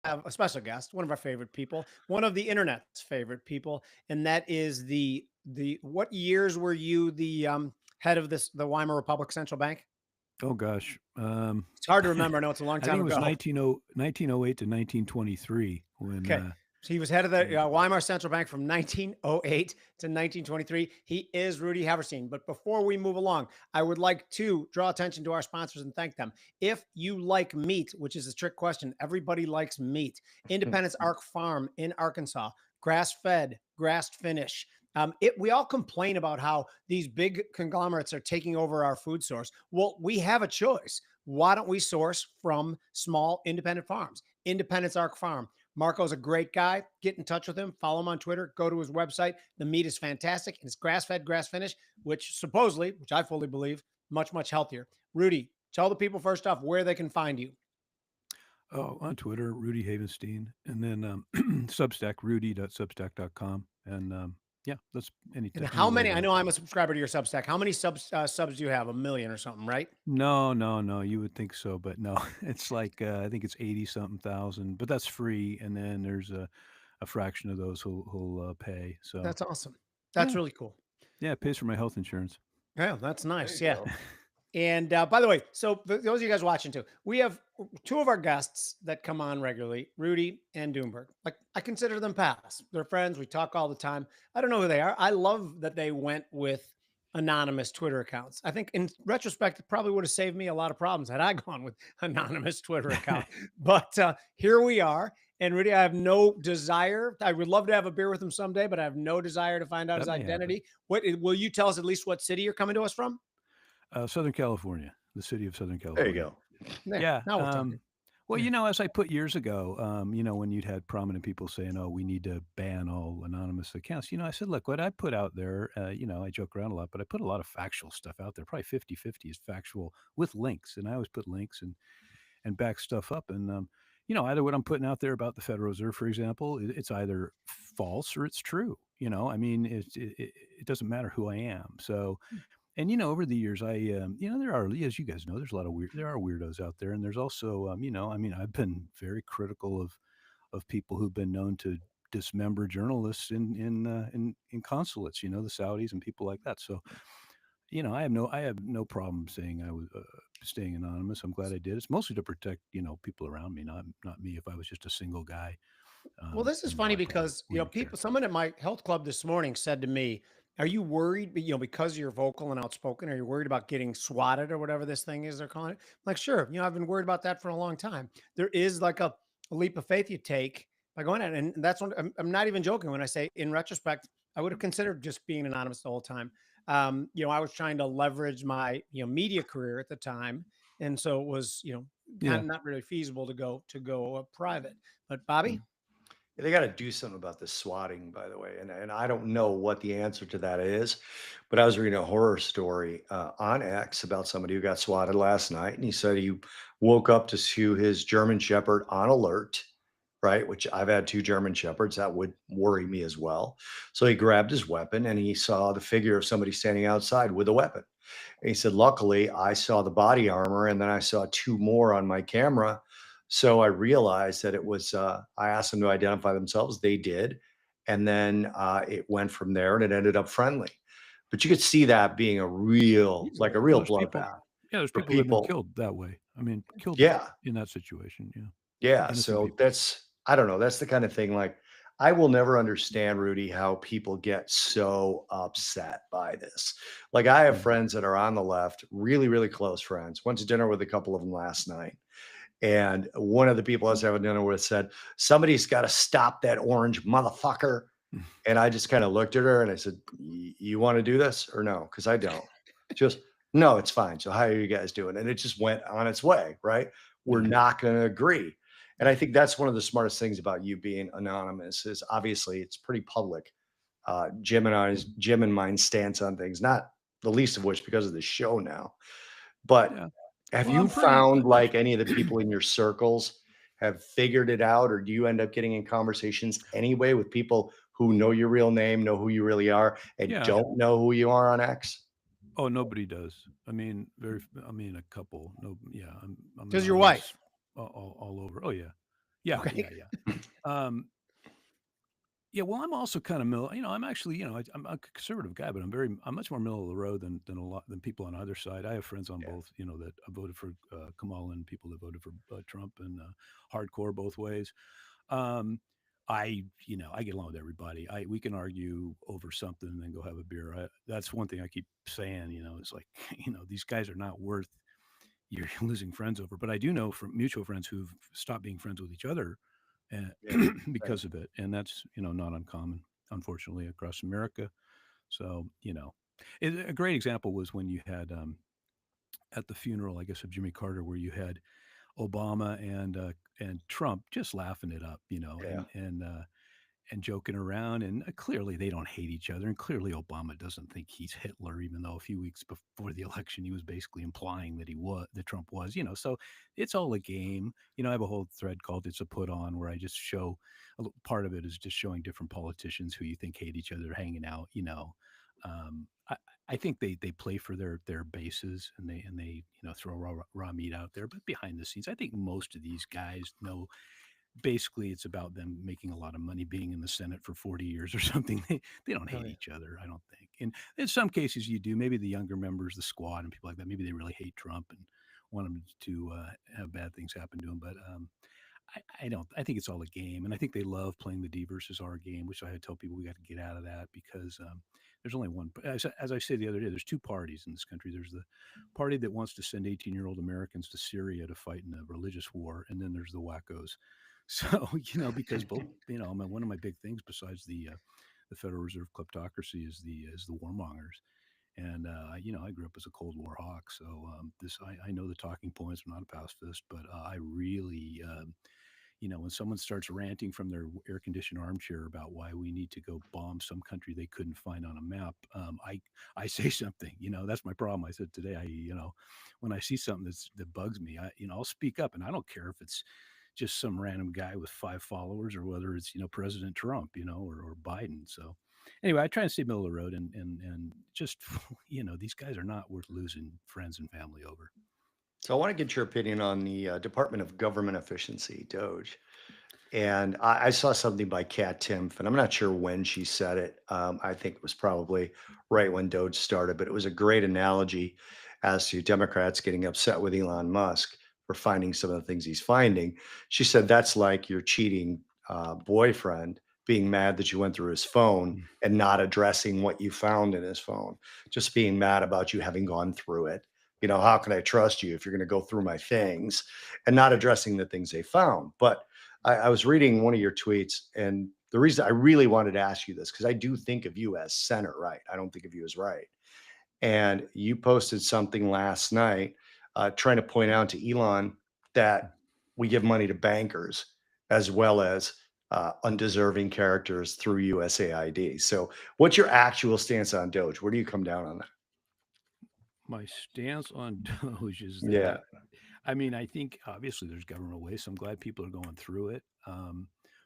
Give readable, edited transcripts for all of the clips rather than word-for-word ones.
have a special guest, one of our favorite people, one of the internet's favorite people, and that is the what years were you the head of the Weimar Republic Central Bank? Oh gosh. It's hard to remember. I know it's a long I time think it was ago. 1908 to 1923 when Okay. So he was head of the when Weimar Central Bank from 1908 to 1923. He is Rudy Haverstein. But before we move along, I would like to draw attention to our sponsors and thank them. If you like meat, which is a trick question, everybody likes meat. Independence Arc Farm in Arkansas, grass fed, grass finish. We all complain about how these big conglomerates are taking over our food source. Well, we have a choice. Why don't we source from small independent farms? Independence Arc Farm. Marco's a great guy. Get in touch with him. Follow him on Twitter. Go to his website. The meat is fantastic. And it's grass-fed, grass-finished, which supposedly, which I fully believe, much, much healthier. Rudy, tell the people first off where they can find you. on Twitter, Rudy Havenstein, and then Substack, rudy.substack.com. And yeah, that's And anything, how anywhere many? I there. know I'm a subscriber to your Substack. How many subs do you have? A million or something, right? No, no, no. You would think so, but no. It's like I think it's 80 something thousand, but that's free. And then there's a fraction of those who'll pay. So That's awesome. That's yeah, really cool. yeah, it pays for my health insurance. Yeah, that's There nice. you Yeah. go. And by the way, so those of you guys watching too, we have two of our guests that come on regularly, Rudy and Doomberg. Like I consider them pals. They're friends. We talk all the time. I don't know who they are. I love that they went with anonymous Twitter accounts. I think in retrospect, it probably would have saved me a lot of problems had I gone with anonymous Twitter account. But here we are. And Rudy, I have no desire. I would love to have a beer with him someday, but I have no desire to find out his That may happen. identity. What will you tell us at least what city you're coming to us from? Southern California, the city of Southern There you California. go. Yeah, Yeah. now we're talking. Well, Yeah. as I put years ago, when you'd had prominent people saying, "Oh, we need to ban all anonymous accounts," I said, "Look, what I put out there, I joke around a lot, but I put a lot of factual stuff out there. Probably 50-50 is factual with links, and I always put links and back stuff up. And either what I'm putting out there about the Federal Reserve, for example, it's either false or it's true. I mean, it doesn't matter who I am. So and over the years, there are, as you guys know, there's a lot of there are weirdos out there, and there's also, I mean, I've been very critical of people who've been known to dismember journalists in consulates, the Saudis and people like that. So, I have no problem saying I was staying anonymous. I'm glad I did. It's mostly to protect, people around me, not me. If I was just a single guy, Well, this is funny I probably because wouldn't care. people. Someone at my health club this morning said to me, "Are you worried? Because you're vocal and outspoken, are you worried about getting swatted or whatever this thing is they're calling it?" I'm like, sure. I've been worried about that for a long time. There is like a leap of faith you take by going out, and that's what I'm not even joking when I say, in retrospect, I would have considered just being anonymous the whole time. I was trying to leverage my media career at the time, and so it was kind Yeah. of not really feasible to go private. But Bobby. Mm. Yeah, they got to do something about this swatting, by the way. And I don't know what the answer to that is, but I was reading a horror story on X about somebody who got swatted last night. And he said he woke up to see his German Shepherd on alert, right? Which I've had two German Shepherds. That would worry me as well. So he grabbed his weapon and he saw the figure of somebody standing outside with a weapon. And he said, luckily, I saw the body armor and then I saw two more on my camera. So I realized that it was, I asked them to identify themselves. They did. And then it went from there and it ended up friendly. But you could see that being like a Well, real bloodbath there's for people that have been people. killed that way. I mean, killed Yeah. in that situation. Yeah. Yeah. Innocent So people. I don't know. That's the kind of thing like, I will never understand, Rudy, how people get so upset by this. Like, I have Yeah. friends that are on the left, really, really close friends. Went to dinner with a couple of them last night. And one of the people I was having dinner with said, somebody's got to stop that orange motherfucker. And I just kind of looked at her and I said, you want to do this or no? Because I don't. Just, no, it's fine. So how are you guys doing? And it just went on its way, right? We're Yeah. not going to agree. And I think that's one of the smartest things about you being anonymous is obviously it's pretty public. Jim and mine's stance on things, not the least of which because of the show now. But Yeah. have Well, you I'm pretty. found like any of the people in your circles have figured it out, or do you end up getting in conversations anyway with people who know your real name, know who you really are, and Yeah. don't know who you are on X? Oh, nobody does. I mean, a couple. No, yeah, I'm Does your anonymous wife? all over. Oh yeah, Yeah, Okay. yeah, yeah. Yeah, well, I'm also kind of middle. I'm actually, I'm a conservative guy, but I'm much more middle of the road than a lot than people on either side. I have friends on Yeah. both, that voted for Kamala and people that voted for Trump, and hardcore both ways. Um, I get along with everybody. We can argue over something and then go have a beer. That's one thing I keep saying. It's like, these guys are not worth you're losing friends over. But I do know from mutual friends who've stopped being friends with each other Yeah. Right. because of it, and that's not uncommon, unfortunately, across America. So a great example was when you had at the funeral, I guess, of Jimmy Carter, where you had Obama and Trump just laughing it up, Yeah. and joking around. And clearly they don't hate each other. And clearly Obama doesn't think he's Hitler, even though a few weeks before the election, he was basically implying that Trump was, so it's all a game. I have a whole thread called It's a Put On, where I just show part of it is just showing different politicians who you think hate each other hanging out, I think they play for their bases, and they throw raw meat out there, but behind the scenes, I think most of these guys know basically it's about them making a lot of money being in the Senate for 40 years or something. They don't Oh hate yeah. each other, I don't think. And in some cases you do. Maybe the younger members, the squad and people like that, maybe they really hate Trump and want him to have bad things happen to him. But I don't. I think it's all a game, and I think they love playing the D versus R game, which I tell people we got to get out of that because there's only one. As I said the other day, there's two parties in this country. There's the party that wants to send 18-year-old Americans to Syria to fight in a religious war, and then there's the wackos. So because both, one of my big things besides the Federal Reserve kleptocracy is the warmongers. And I grew up as a Cold War hawk, so I know the talking points. I'm not a pacifist, but I really when someone starts ranting from their air conditioned armchair about why we need to go bomb some country they couldn't find on a map, I say something. That's my problem. I said today, when I see something that bugs me, I'll speak up, and I don't care if it's just some random guy with 5 followers or whether it's President Trump, or Biden. So anyway, I try and stay middle of the road, and just these guys are not worth losing friends and family over. So I want to get your opinion on the Department of Government Efficiency, DOGE. And I saw something by Kat Timpf, and I'm not sure when she said it. I think it was probably right when DOGE started, but it was a great analogy as to Democrats getting upset with Elon Musk for finding some of the things he's finding. She said that's like your cheating boyfriend being mad that you went through his phone Mm. and not addressing what you found in his phone, just being mad about you having gone through it. How can I trust you if you're going to go through my things, and not addressing the things they found? But I was reading one of your tweets, and the reason I really wanted to ask you this, because I do think of you as center right. I don't think of you as right. And you posted something last night trying to point out to Elon that we give money to bankers as well as undeserving characters through USAID. So, what's your actual stance on Doge? Where do you come down on that? My stance on Doge is Yeah. that, I mean, I think obviously there's government waste. So I'm glad people are going through it.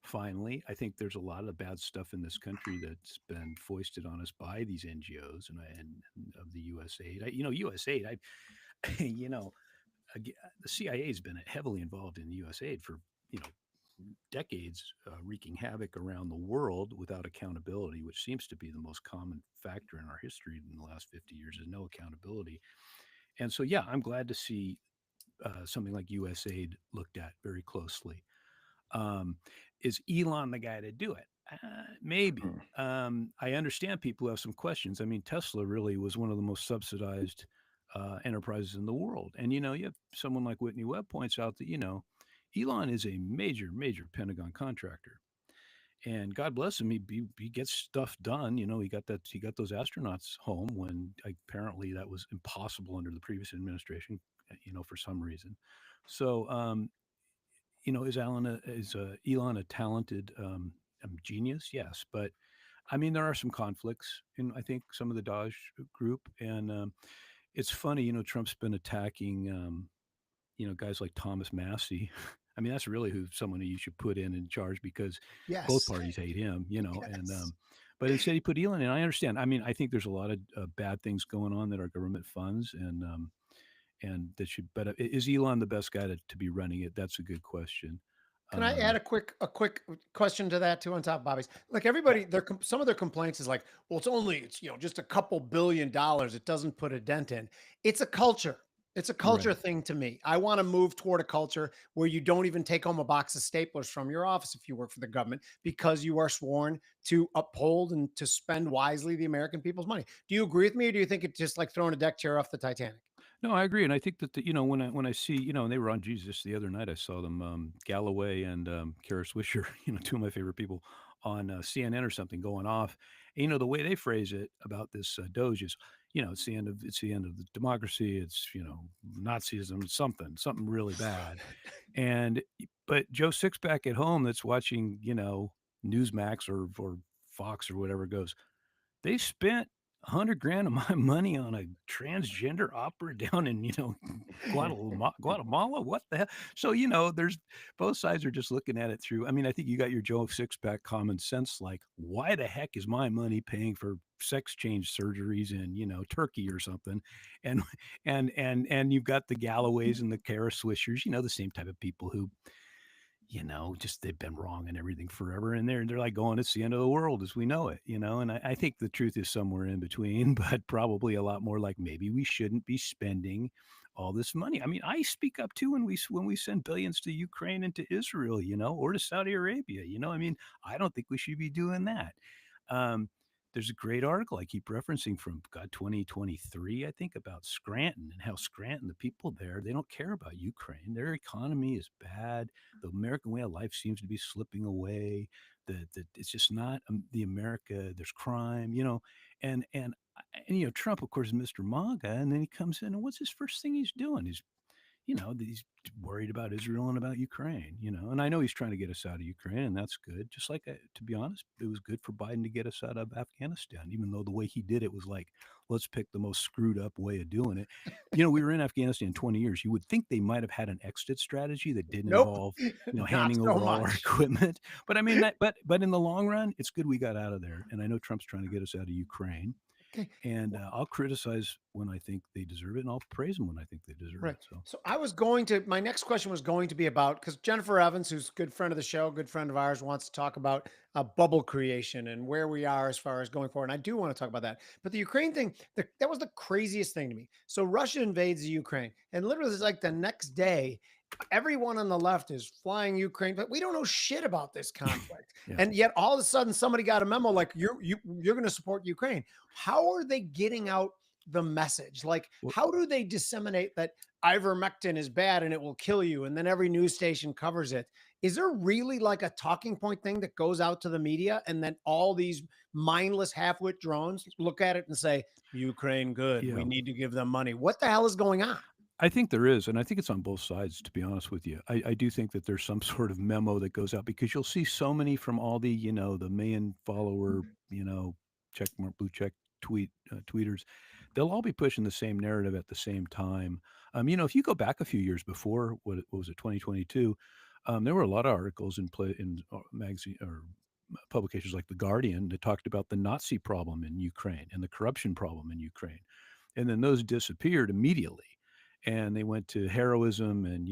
Finally, I think there's a lot of bad stuff in this country that's been foisted on us by these NGOs and of the USAID. USAID. You know, the CIA has been heavily involved in the USAID for decades, wreaking havoc around the world without accountability, which seems to be the most common factor in our history in the last 50 years is no accountability. And so, yeah, I'm glad to see something like USAID looked at very closely. Um, is Elon the guy to do it? Maybe. Mhm. I understand people who have some questions. I mean, Tesla really was one of the most subsidized enterprises in the world. And, you have someone like Whitney Webb points out that, Elon is a major, major Pentagon contractor. And God bless him, he gets stuff done. He got those astronauts home when apparently that was impossible under the previous administration, for some reason. So, is Elon a talented genius? Yes, but I mean there are some conflicts in I think some of the DOGE group, and it's funny. Trump's been attacking guys like Thomas Massey. I mean, that's really someone who you should put in charge because both Yes. parties hate him, and Yes. but instead he put Elon in. I understand. I mean, I think there's a lot of bad things going on that our government funds, and that should. But is Elon the best guy to be running it? That's a good question. Can I add a quick question to that too on top of Bobby's? Like Yeah. everybody, some of their complaints is like, well, it's just a couple $1 billion. It doesn't put a dent in. It's a culture. It's a culture Right. thing to me. I want to move toward a culture where you don't even take home a box of staplers from your office if you work for the government because you are sworn to uphold and to spend wisely the American people's money. Do you agree with me, or do you think it's just like throwing a deck chair off the Titanic? No, I agree, and I think that when I see and they were on Jesus the other night. I saw them, Galloway and Kara Swisher, two of my favorite people on CNN or something going off. And, the way they phrase it about this DOGE is, it's the end of the democracy. It's Nazism, something really bad. And but Joe Sixpack at home that's watching Newsmax or Fox or whatever goes, they spent 100 grand of my money on a transgender opera down in, Guatemala. What the hell? So, there's both sides are just looking at it through. I mean, I think you got your Joe Sixpack common sense, like, why the heck is my money paying for sex change surgeries in, Turkey or something? And and you've got the Galloways and the Kara Swishers, the same type of people who just they've been wrong and everything forever. And they're like going, it's the end of the world as we know it, And I think the truth is somewhere in between, but probably a lot more like maybe we shouldn't be spending all this money. I mean, I speak up too when we send billions to Ukraine and to Israel, or to Saudi Arabia. I mean, I don't think we should be doing that. Um, there's a great article I keep referencing from 2023, I think, about Scranton and how Scranton, the people there, they don't care about Ukraine. Their economy is bad. The American way of life seems to be slipping away. It's just not the America. There's crime, and Trump, of course, is Mr. MAGA, and then he comes in, and what's his first thing he's doing? He's worried about Israel and about Ukraine, and I know he's trying to get us out of Ukraine, and that's good. Just like, to be honest, it was good for Biden to get us out of Afghanistan, even though the way he did it was like, let's pick the most screwed up way of doing it. We were in Afghanistan 20 years. You would think they might have had an exit strategy that didn't Nope, involve, not handing so over all our much. equipment. But I mean, but in the long run, it's good we got out of there. And I know Trump's trying to get us out of Ukraine. Okay. And I'll criticize when I think they deserve it, and I'll praise them when I think they deserve Right. it. So. So my next question was going to be about, because Jennifer Evans, who's a good friend of the show, good friend of ours, wants to talk about bubble creation and where we are as far as going forward. And I do want to talk about that. But the Ukraine thing, that was the craziest thing to me. So Russia invades the Ukraine, and literally it's like the next day, everyone on the left is flying Ukraine, but we don't know shit about this conflict. Yeah. And yet all of a sudden somebody got a memo like you're going to support Ukraine. How are they getting out the message? Like, Well, how do they disseminate that ivermectin is bad and it will kill you, and then every news station covers it? Is there really like a talking point thing that goes out to the media, and then all these mindless half-wit drones look at it and say, Ukraine good, we yeah. need to give them money? What the hell is going on? I think there is, and I think it's on both sides, to be honest with you. I do think that there's some sort of memo that goes out because you'll see so many from all the, the million follower, check mark, blue check tweeters. They'll all be pushing the same narrative at the same time. If you go back a few years before, what was it, 2022, there were a lot of articles in magazine or publications like The Guardian that talked about the Nazi problem in Ukraine and the corruption problem in Ukraine. And then those disappeared immediately. And they went to heroism and,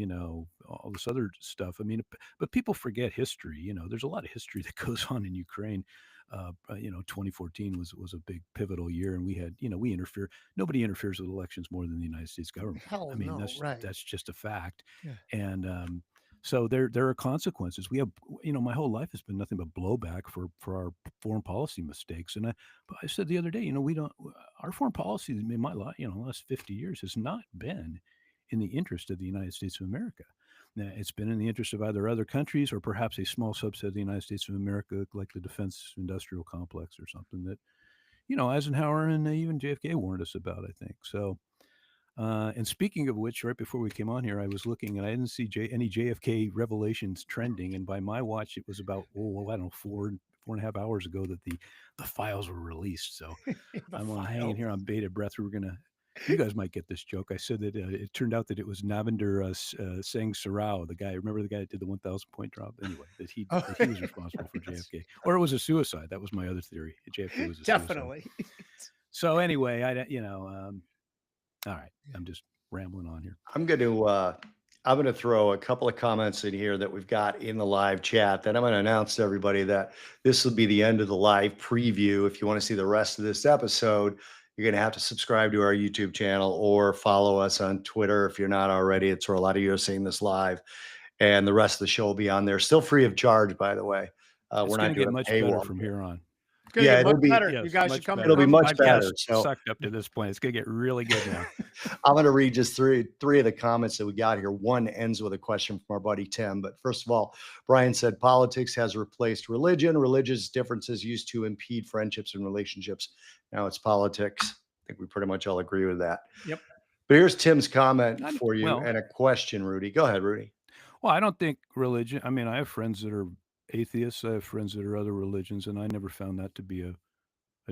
all this other stuff. I mean, but people forget history. There's a lot of history that goes on in Ukraine. 2014 was a big pivotal year, and we had, we interfere. Nobody interferes with elections more than the United States government. Hell I mean, no, right. that's just a fact. Yeah. And so there are consequences. We have, my whole life has been nothing but blowback for our foreign policy mistakes. And I said the other day, we don't, our foreign policy in my life, the last 50 years has not been in the interest of the United States of America. Now, it's been in the interest of either other countries or perhaps a small subset of the United States of America, like the defense industrial complex or something that, Eisenhower and even JFK warned us about, I think. So, and speaking of which, right before we came on here, I was looking and I didn't see any JFK revelations trending. And by my watch, it was about, I don't know, 4.5 hours ago that the files were released. So I'm hanging here on bated breath. You guys might get this joke. I said that it turned out that it was Navinder Singh Sarao, the guy. Remember the guy that did the 1,000 point drop? Anyway, that he was responsible for JFK, or it was a suicide. That was my other theory. JFK was a Definitely. suicide. So anyway, all right. I'm just rambling on here. I'm going to I'm going to throw a couple of comments in here that we've got in the live chat. Then I'm going to announce to everybody that this will be the end of the live preview. If you want to see the rest of this episode, you're going to have to subscribe to our YouTube channel or follow us on Twitter if you're not already. It's where a lot of you are seeing this live. And the rest of the show will be on there. Still free of charge, by the way. It's We're going not to get doing much a better paywall from here. here on. It's going to Yeah, get it'll much be better. Yes, You guys much should come to better. it'll be much conferences. better. Podcast So sucked up to this point. It's going to get really good now. I'm going to read just three of the comments that we got here. One ends with a question from our buddy Tim. But first of all, Brian said politics has replaced religion. Religious differences used to impede friendships and relationships. Now it's politics. I think we pretty much all agree with that. Yep. But here's Tim's comment for you well- and a question, Rudy. Go ahead, Rudy. Well, I don't think religion. I mean, I have friends that are atheists. I have friends that are other religions, and I never found that to be a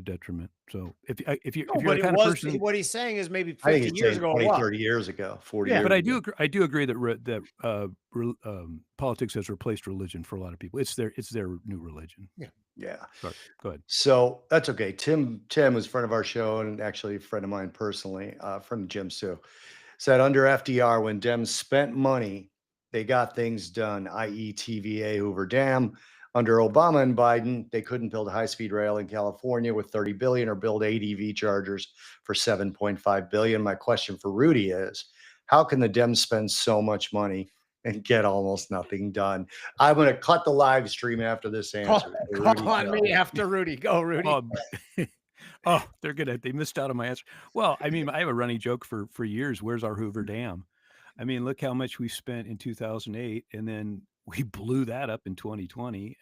detriment. So if you're No, the but it kind of was, person, what he's saying is maybe I think 50 it's years saying ago. 20, What? 30 years ago, 40 Yeah. years but I ago. do agree that politics has replaced religion for a lot of people. It's their new religion. Yeah. Sorry, go ahead. So that's okay. Tim was a friend of our show and actually a friend of mine personally, friend of Jim's too. Said under FDR, when Dems spent money, they got things done, i.e. TVA Hoover Dam. Under Obama and Biden, they couldn't build a high-speed rail in California with 30 billion or build ADV chargers for 7.5 billion. My question for Rudy is, how can the Dems spend so much money and get almost nothing done? I'm going to cut the live stream after this answer. Call on me after Rudy. Go, Rudy. They missed out on my answer. Well, I mean, I have a running joke for years. Where's our Hoover Dam? I mean, look how much we spent in 2008, and then we blew that up in 2020.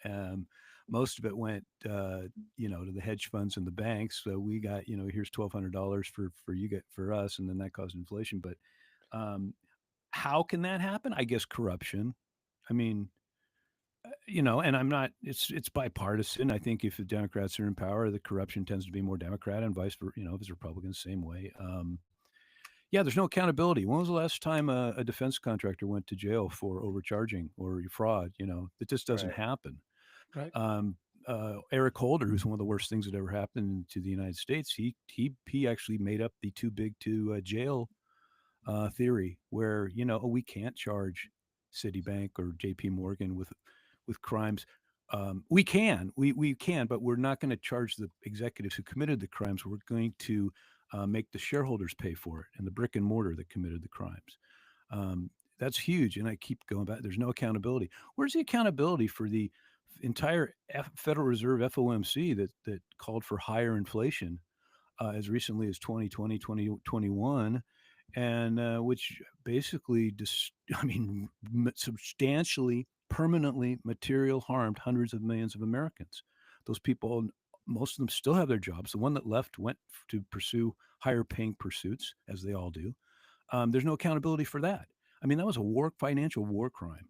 Most of it went, to the hedge funds and the banks. So we got, here's $1,200 for us, and then that caused inflation. But how can that happen? I guess corruption. I mean, and I'm not. It's bipartisan. I think if the Democrats are in power, the corruption tends to be more Democrat, and vice versa. If it's Republicans, same way. Yeah, there's no accountability. When was the last time a defense contractor went to jail for overcharging or fraud? It just doesn't Right. happen. Right. Eric Holder, who's one of the worst things that ever happened to the United States, he actually made up the too big to jail theory, where we can't charge Citibank or J.P. Morgan with crimes. We can, but we're not going to charge the executives who committed the crimes. We're going to make the shareholders pay for it and the brick and mortar that committed the crimes. That's huge. And I keep going back. There's no accountability. Where's the accountability for the entire Federal Reserve FOMC that called for higher inflation as recently as 2020, 2021, and which basically substantially, permanently material harmed hundreds of millions of Americans. Those people, most of them still have their jobs. The one that left went to pursue higher paying pursuits, as they all do. There's no accountability for that. I mean, that was a financial war crime,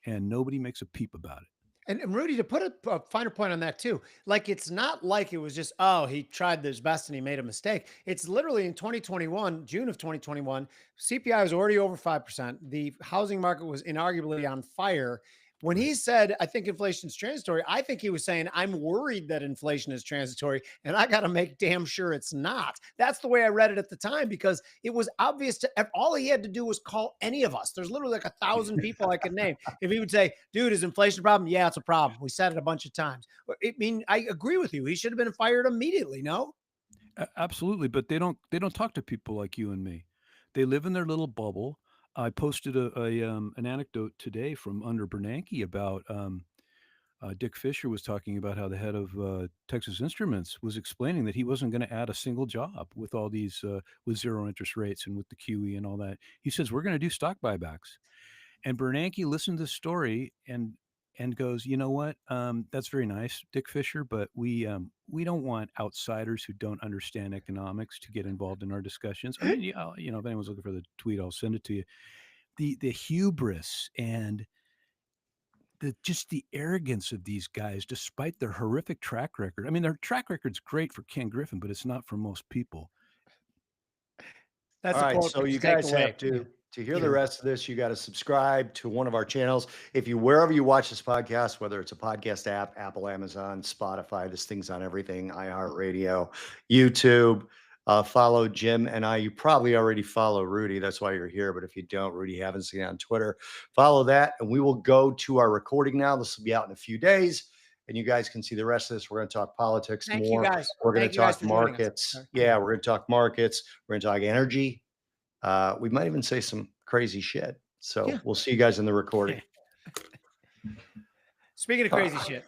and nobody makes a peep about it. And Rudy, to put a finer point on that too, like it's not like it was just, he tried his best and he made a mistake. It's literally in 2021, June of 2021, CPI was already over 5%. The housing market was inarguably on fire. When he said, I think inflation is transitory, I think he was saying, I'm worried that inflation is transitory and I got to make damn sure it's not. That's the way I read it at the time, because it was obvious to all he had to do was call any of us. There's literally like 1,000 people I could name. If he would say, dude, is inflation a problem? Yeah, it's a problem. We said it a bunch of times. I mean, I agree with you. He should have been fired immediately. No? Absolutely. But they don't talk to people like you and me. They live in their little bubble. I posted an anecdote today from under Bernanke about Dick Fisher was talking about how the head of Texas Instruments was explaining that he wasn't going to add a single job with all these with zero interest rates and with the QE and all that. He says we're going to do stock buybacks, and Bernanke listened to the story and goes, you know what? That's very nice, Dick Fisher, but we don't want outsiders who don't understand economics to get involved in our discussions. I mean, if anyone's looking for the tweet, I'll send it to you. The hubris and the arrogance of these guys, despite their horrific track record. I mean, their track record's great for Ken Griffin, but it's not for most people. That's all a right. quote So to you take guys away. have to hear the rest of this. You got to subscribe to one of our channels. If you, wherever you watch this podcast, whether it's a podcast app, Apple, Amazon, Spotify, this thing's on everything, iHeartRadio, YouTube. Follow Jim and I. You probably already follow Rudy. That's why you're here. But if you don't, Rudy Havenstein on Twitter. Follow that. And we will go to our recording now. This will be out in a few days. And you guys can see the rest of this. We're going to talk politics Thank more. you guys. We're going Thank to you guys talk for joining us. markets. Sorry. Yeah, we're going to talk markets. We're going to talk energy. We might even say some crazy shit. So Yeah. we'll see you guys in the recording. Speaking of crazy shit,